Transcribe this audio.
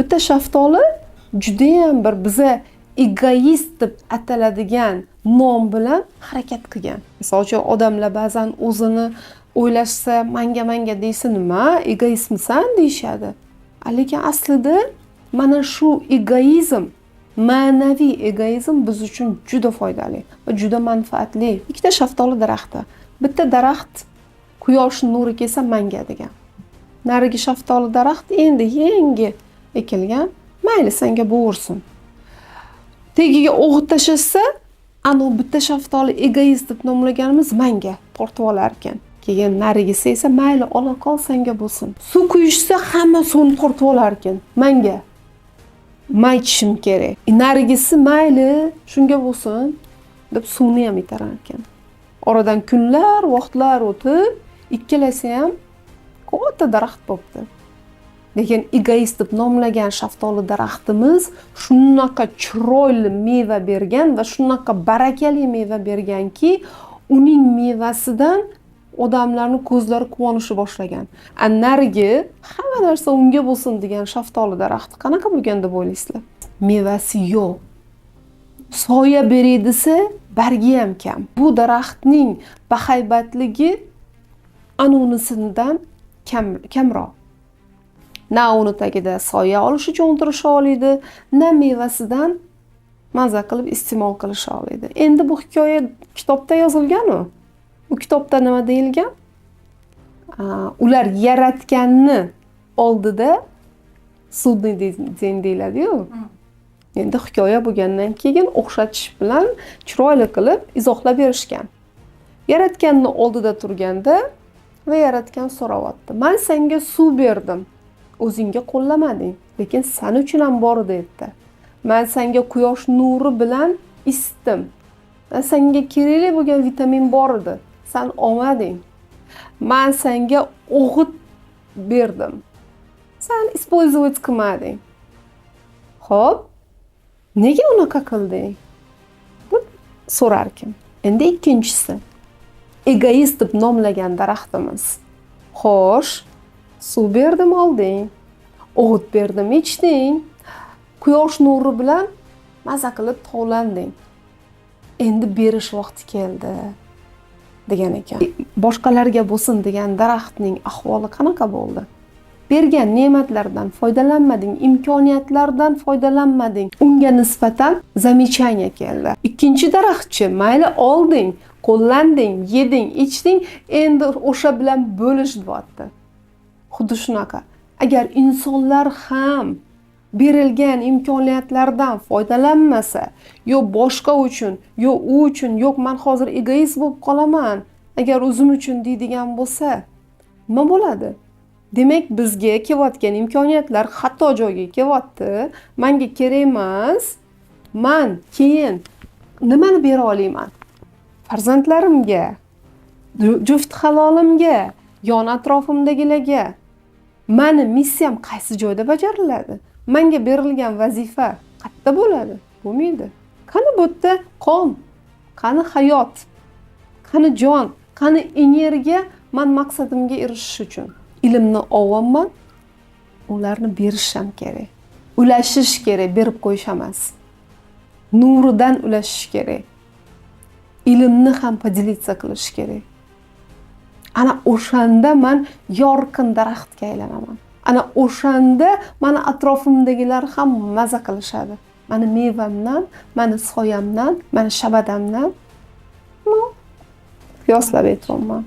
bitta shaftoli judayam bir biza egoist deb ataladigan nom bilan harakat qilgan. Misol uchun odamlar ba'zan o'zini o'ylashsa, manga deysa nima, egoistmisan deyshadi. Lekin aslida mana shu egoizm, ma'naviy egoizm biz uchun juda foydali va juda manfaatli. Ikkita shaftoli daraxti. Bitta daraxt quyosh nuri kelsa manga degan. Narigi shaftoli daraxt endi yangi ekilgan, mayli senga bo'g'irsin. Tagiga o'g'it tashasa, ana bitta shaftoli egoist deb nomlaganimiz manga tortib olar ekan. Keyin narigisi esa mayli ola qol senga bo'lsin. Suv quyishsa hamma suvni tortib olar ekan. Manga maychishim kerak. Narigisi mayli shunga bo'lsin deb suvni ham itarar ekan. Oradan kunlar, vaqtlar o'tib, ikkalasi ham katta daraxt bo'libdi. Lekin egoist deb nomlagan shaftoli daraxtimiz shunaqa chiroyli meva bergan va shunaqa barakali meva berganki, uning mevasidan odamlarning ko'zlari quvonisha boshlagan. Narigi hamma narsa unga bo'lsin degan shaftoli daraxti qanaqa bo'lgan deb o'ylaysizlar? Mevasi yo'q. Soya beray desa, bargi ham kam. Bu daraxtning bahaybatligi anunisidan kamroq. Na uni tagida soya olish uchun o'tirisha oladi, na mevasidan maza qilib iste'mol qilisha oladi. Endi bu hikoya kitobda yozilgan-ku. Bu kitobda nima deyilgan? Ular yaratganni oldida sudni deyiladi-ku. Endi hikoya bo'lgandan keyin o'xshatish bilan chiroyli qilib izohlab berishgan. Yaratganni oldida turganda va yaratgan so'rayapti. Men senga suv berdim. O'zingga qo'llamading, lekin sen uchun ham bor edi. Men senga quyosh nuri bilan isitdim. Senga kerakli bo'lgan vitamin bor edi. Sen olmading. Men senga o'g'it berdim. Sen использовать qilmading. Xo'p, nega unaqa qilding? deb so'rar ekan. Endi ikkinchisi. Egoist deb nomlagan daraxtimiz. Xo'sh, suv berdim olding, o'g'it berdim ichding, quyosh nuri bilan maza qilib tovlanding. Endi berish vaqti keldi degan ekan. Boshqalarga bo'lsin degan daraxtning ahvoli qanaqa bo'ldi? Bergan ne'matlardan foydalanmading, imkoniyatlardan foydalanmading. Unga nisbatan zamechaniya keldi. Ikkinchi daraxtchi mayli olding, qo'llanding, yeding, ichding, endi o'sha bilan bo'lish deyapti. Xuddi shunaqa. Agar insonlar ham berilgan imkoniyatlardan foydalanmasa, yo boshqa uchun, yo u uchun, yo'q men hozir egoist bo'lib qolaman, agar o'zim uchun deydigan bo'lsa, nima bo'ladi? Demak, bizga kelayotgan imkoniyatlar xato joyga kelyapti. Menga kerak emas. Men keyin nimani bera olaman? Farzandlarimga, juft halolimga, yon atrofimdagilarga. Meni missiyam qaysi joyda bajariladi? Menga berilgan vazifa qayerda bo'ladi? Bo'lmaydi. Qani bu yerda qon, qani hayot, qani jon, qani energiya men maqsadimga erishish uchun. Ilmni olyapman, ularni berish ham kerak. Ulashish kerak, berib qo'yish emas. Nuridan ulashish kerak. Ilmni ham podelitsa qilish kerak. Ana o'shanda men yorqin daraxtga aylanaman. Ana o'shanda meni atrofimdagilar ham maza qilishadi. Meni mevamdan, meni soyamdan, meni shabadamdan qiyoslab aytyapman.